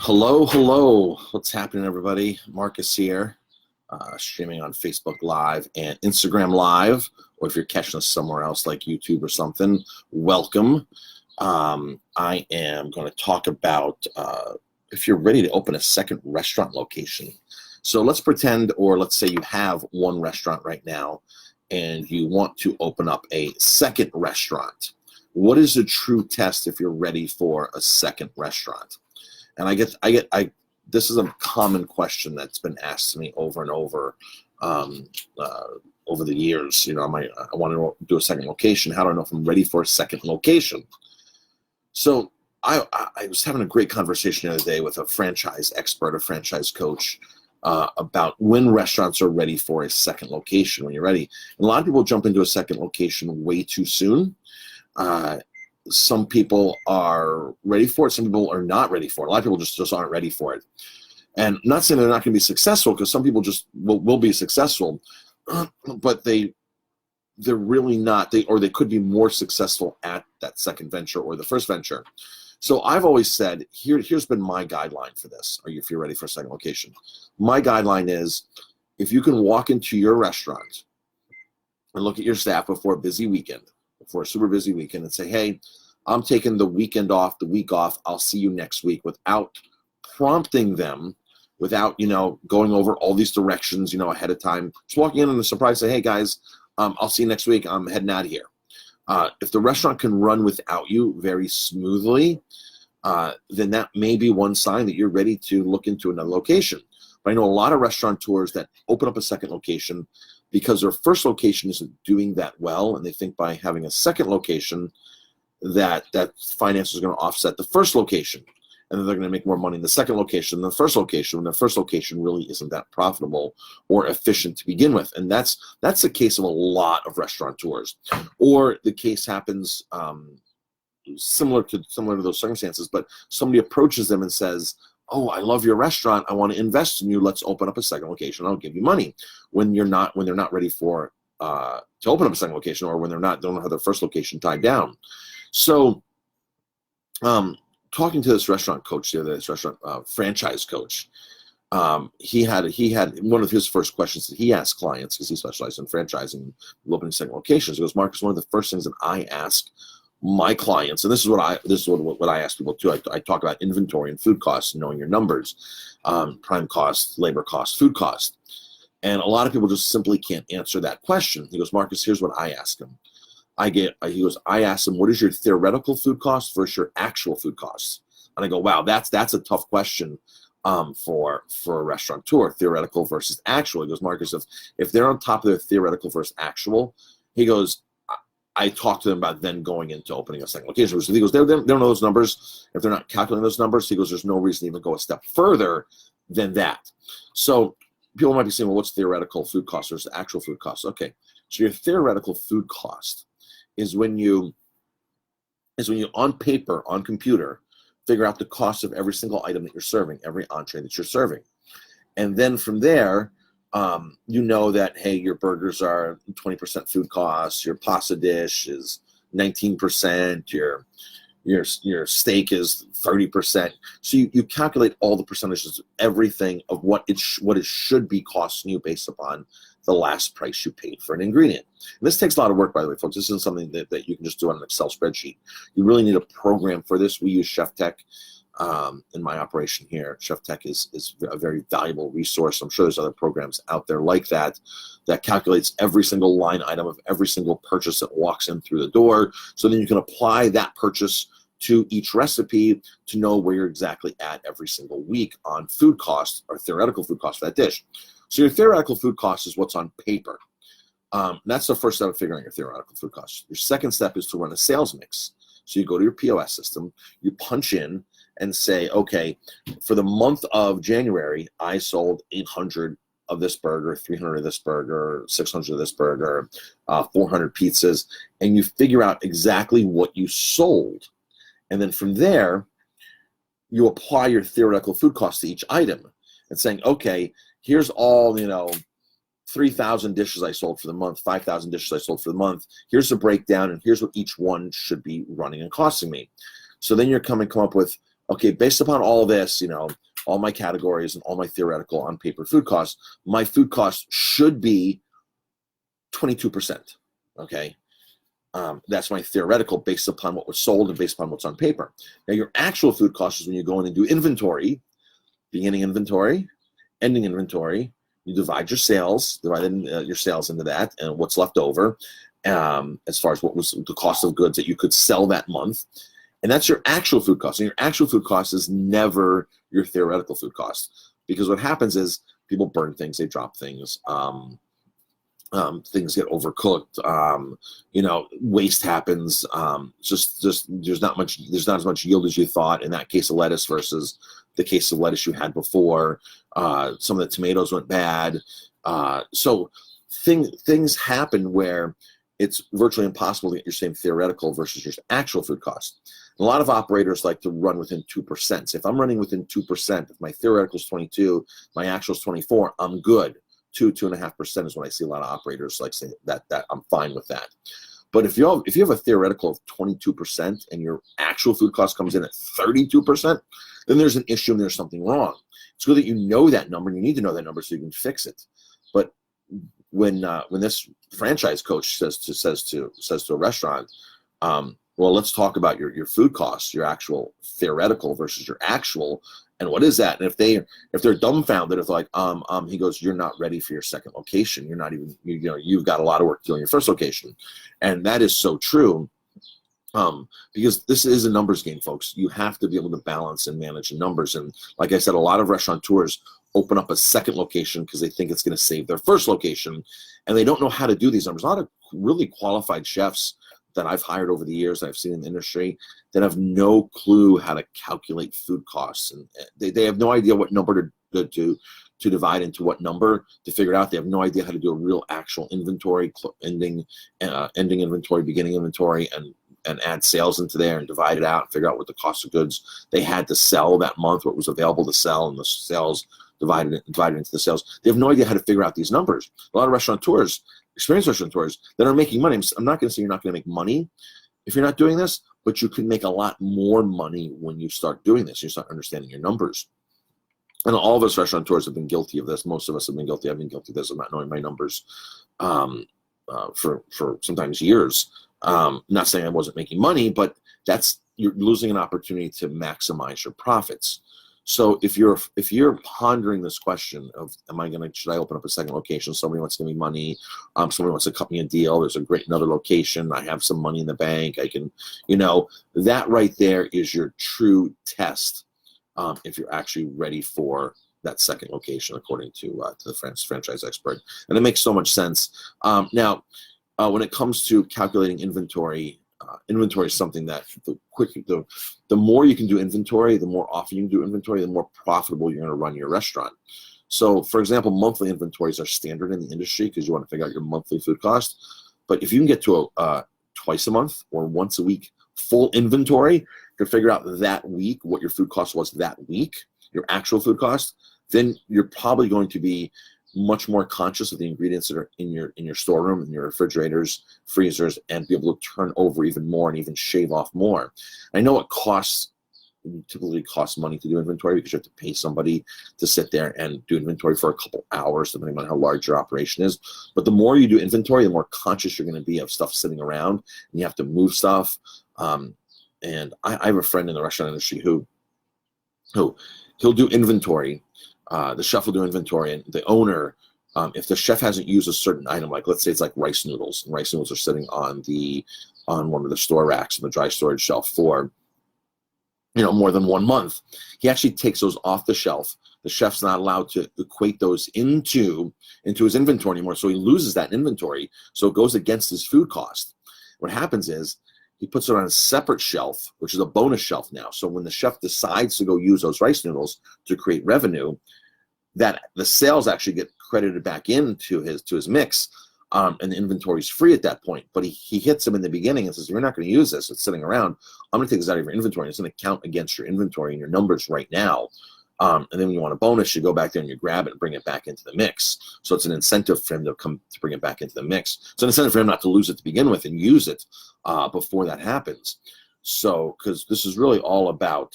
Hello, hello. What's happening, everybody? Marcus here, streaming on Facebook Live and Instagram Live, or if you're catching us somewhere else like YouTube or something, welcome. I am going to talk about if you're ready to open a second restaurant location. So let's pretend, or let's say you have one restaurant right now and you want to open up a second restaurant. What is a true test if you're ready for a second restaurant? And this is a common question that's been asked to me over and over over the years. You know, I want to do a second location. How do I know if I'm ready for a second location? So I was having a great conversation the other day with a franchise expert, a franchise coach, about when restaurants are ready for a second location, when you're ready. And a lot of people jump into a second location way too soon. Some people are ready for it. Some people are not ready for it. A lot of people just aren't ready for it. And I'm not saying they're not going to be successful, because some people just will be successful, but they're really not. They could be more successful at that second venture or the first venture. So I've always said, here's been my guideline for this. If you're ready for a second location, my guideline is, if you can walk into your restaurant and look at your staff before a busy weekend, for a super busy weekend, and say, hey, I'm taking the weekend off, the week off, I'll see you next week, without prompting them, without, going over all these directions, ahead of time. Just walking in on a surprise, say, hey guys, I'll see you next week, I'm heading out of here. If the restaurant can run without you very smoothly, then that may be one sign that you're ready to look into another location. But I know a lot of restaurateurs that open up a second location because their first location isn't doing that well, and they think by having a second location that finance is going to offset the first location, and then they're going to make more money in the second location than the first location, when the first location really isn't that profitable or efficient to begin with. And that's the case of a lot of restaurateurs. Or the case happens similar to those circumstances, but somebody approaches them and says, oh, I love your restaurant, I want to invest in you, let's open up a second location, I'll give you money, when they're not ready for to open up a second location, or when don't have their first location tied down. So talking to this restaurant coach the other day, this restaurant franchise coach, he had one of his first questions that he asked clients, because he specialized in franchising, opening second locations. He goes, Marcus, one of the first things that I ask my clients, and this is what I ask people too. I talk about inventory and food costs, knowing your numbers, prime cost, labor cost, food cost, and a lot of people just simply can't answer that question. He goes, Marcus, here's what I ask him. I ask him, what is your theoretical food cost versus your actual food costs? And I go, wow, that's a tough question for a restaurateur, theoretical versus actual. He goes, Marcus, if they're on top of their theoretical versus actual, he goes, I talked to them about then going into opening a second location. So he goes, they don't know those numbers. If they're not calculating those numbers, he goes, there's no reason to even go a step further than that. So people might be saying, well, what's theoretical food cost versus actual food cost? Okay, so your theoretical food cost is when you on paper, on computer, figure out the cost of every single item that you're serving, every entree that you're serving. And then from there, you know that, hey, your burgers are 20% food costs, your pasta dish is 19%, your steak is 30%. So you calculate all the percentages of everything of what it should be costing you based upon the last price you paid for an ingredient. And this takes a lot of work, by the way, folks. This isn't something that you can just do on an Excel spreadsheet. You really need a program for this. We use Chef Tech in my operation here. Chef Tech is a very valuable resource. I'm sure there's other programs out there like that calculates every single line item of every single purchase that walks in through the door. So then you can apply that purchase to each recipe to know where you're exactly at every single week on food costs, or theoretical food costs for that dish. So your theoretical food cost is what's on paper. That's the first step of figuring your theoretical food costs. Your second step is to run a sales mix. So you go to your POS system, you punch in and say, okay, for the month of January, I sold 800 of this burger, 300 of this burger, 600 of this burger, 400 pizzas, and you figure out exactly what you sold. And then from there, you apply your theoretical food cost to each item and saying, okay, here's all, 3,000 dishes I sold for the month, 5,000 dishes I sold for the month. Here's the breakdown, and here's what each one should be running and costing me. So then you're come up with, okay, based upon all this, all my categories and all my theoretical on paper food costs, my food costs should be 22%. Okay. That's my theoretical based upon what was sold and based upon what's on paper. Now, your actual food cost is when you go in and do inventory, beginning inventory, ending inventory. You divide your sales, your sales into that and what's left over, as far as what was the cost of goods that you could sell that month. And that's your actual food cost. And your actual food cost is never your theoretical food cost, because what happens is people burn things, they drop things. Things get overcooked. Waste happens. Just there's not as much yield as you thought in that case of lettuce versus the case of lettuce you had before. Some of the tomatoes went bad. So things happen where it's virtually impossible to get your same theoretical versus your actual food cost. A lot of operators like to run within 2%. So if I'm running within 2%, if my theoretical is 22, my actual is 24, I'm good. 2.5% is what I see a lot of operators like say that I'm fine with that. But if you have a theoretical of 22% and your actual food cost comes in at 32%, then there's an issue and there's something wrong. It's good that you know that number, and you need to know that number so you can fix it. But when this franchise coach says to a restaurant, well, let's talk about your food costs, your actual theoretical versus your actual, and what is that? And if they're dumbfounded, if they're like, he goes, you're not ready for your second location. You're not even, you've got a lot of work to do on your first location. And that is so true. Because this is a numbers game, folks. You have to be able to balance and manage the numbers. And like I said, a lot of restaurateurs open up a second location because they think it's going to save their first location, and they don't know how to do these numbers. A lot of really qualified chefs that I've hired over the years, I've seen in the industry, that have no clue how to calculate food costs, and they have no idea what number to divide into what number to figure it out. They have no idea how to do a real actual inventory, ending inventory, beginning inventory, and add sales into there and divide it out and figure out what the cost of goods they had to sell that month, what was available to sell, and the sales divided into the sales. They have no idea how to figure out these numbers. A lot of restaurateurs, experienced restaurateurs that are making money, I'm not going to say you're not going to make money if you're not doing this, but you can make a lot more money when you start doing this. You start understanding your numbers. And all of us restaurateurs have been guilty of this. Most of us have been guilty. I've been guilty of this, of not knowing my numbers for sometimes years. Not saying I wasn't making money, but you're losing an opportunity to maximize your profits. So if you're pondering this question of, should I open up a second location? Somebody wants to give me money. Somebody wants to cut me a deal. There's another location. I have some money in the bank. I can, that right there is your true test. If you're actually ready for that second location, according to the franchise expert. And it makes so much sense. Now, when it comes to calculating inventory, inventory is something that the more you can do inventory, the more often you can do inventory, the more profitable you're going to run your restaurant. So, for example, monthly inventories are standard in the industry because you want to figure out your monthly food cost. But if you can get to a twice a month or once a week full inventory to figure out that week what your food cost was that week, your actual food cost, then you're probably going to be much more conscious of the ingredients that are in your storeroom, in your refrigerators, freezers, and be able to turn over even more and even shave off more. I know it typically costs money to do inventory because you have to pay somebody to sit there and do inventory for a couple hours, depending on how large your operation is. But the more you do inventory, the more conscious you're going to be of stuff sitting around, and you have to move stuff. And I have a friend in the restaurant industry who he'll do inventory. The chef will do inventory, and the owner, if the chef hasn't used a certain item, like let's say it's like rice noodles, and rice noodles are sitting on one of the store racks on the dry storage shelf for more than 1 month, he actually takes those off the shelf. The chef's not allowed to equate those into his inventory anymore, so he loses that inventory. So it goes against his food cost. What happens is he puts it on a separate shelf, which is a bonus shelf now. So when the chef decides to go use those rice noodles to create revenue, that the sales actually get credited back into his mix, and the inventory is free at that point. But he hits him in the beginning and says, "You're not going to use this. It's sitting around. I'm going to take this out of your inventory. It's going to count against your inventory and your numbers right now. And then when you want a bonus, you go back there and you grab it and bring it back into the mix. So it's an incentive for him to bring it back into the mix. It's an incentive for him not to lose it to begin with and use it before that happens. So, because this is really all about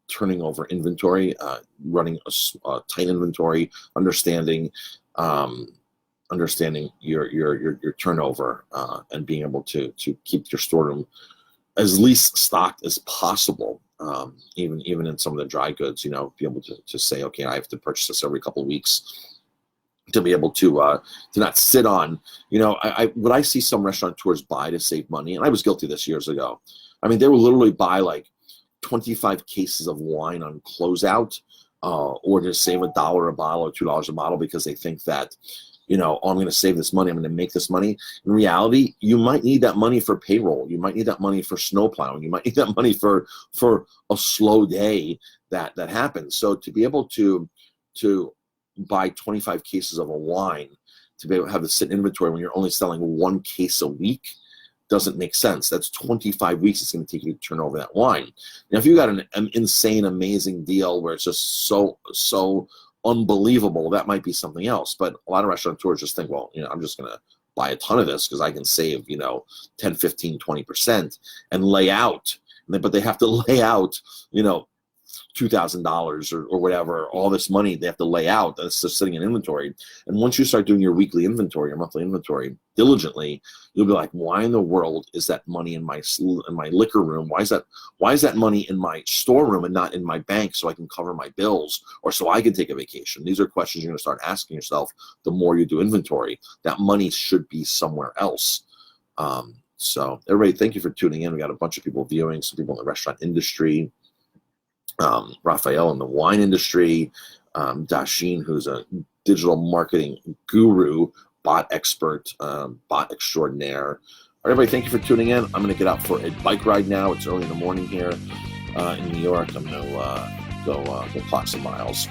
turning over inventory, running a tight inventory, understanding your turnover, and being able to keep your storeroom as least stocked as possible. Even in some of the dry goods, be able to say, okay, I have to purchase this every couple of weeks, to be able to not sit on, what I see some restaurateurs buy to save money, and I was guilty of this years ago. I mean, they will literally buy like 25 cases of wine on closeout, or to save $1 a bottle or $2 a bottle, because they think that, oh, I'm going to save this money, I'm going to make this money. In reality, you might need that money for payroll. You might need that money for snow plowing. You might need that money for a slow day that happens. So to be able to buy 25 cases of a wine, to be able to have the sit inventory when you're only selling 1 case a week, doesn't make sense. That's 25 weeks it's going to take you to turn over that wine. Now, if you got an insane, amazing deal where it's just so unbelievable, that might be something else. But a lot of restaurateurs just think, well, I'm just going to buy a ton of this because I can save, 10, 15, 20% and lay out. But they have to lay out, $2,000 or whatever, all this money they have to lay out that's just sitting in inventory. And once you start doing your weekly inventory or monthly inventory diligently, you'll be like, why in the world is that money in my liquor room? Why is that money in my storeroom and not in my bank, so I can cover my bills or so I can take a vacation? These are questions you're going to start asking yourself the more you do inventory. That money should be somewhere else. So everybody, thank you for tuning in. We got a bunch of people viewing, some people in the restaurant industry, Raphael in the wine industry, Dasheen, who's a digital marketing guru, bot expert, bot extraordinaire. All right, everybody, thank you for tuning in. I'm going to get out for a bike ride now. It's early in the morning here in New York. I'm going to go clock some miles.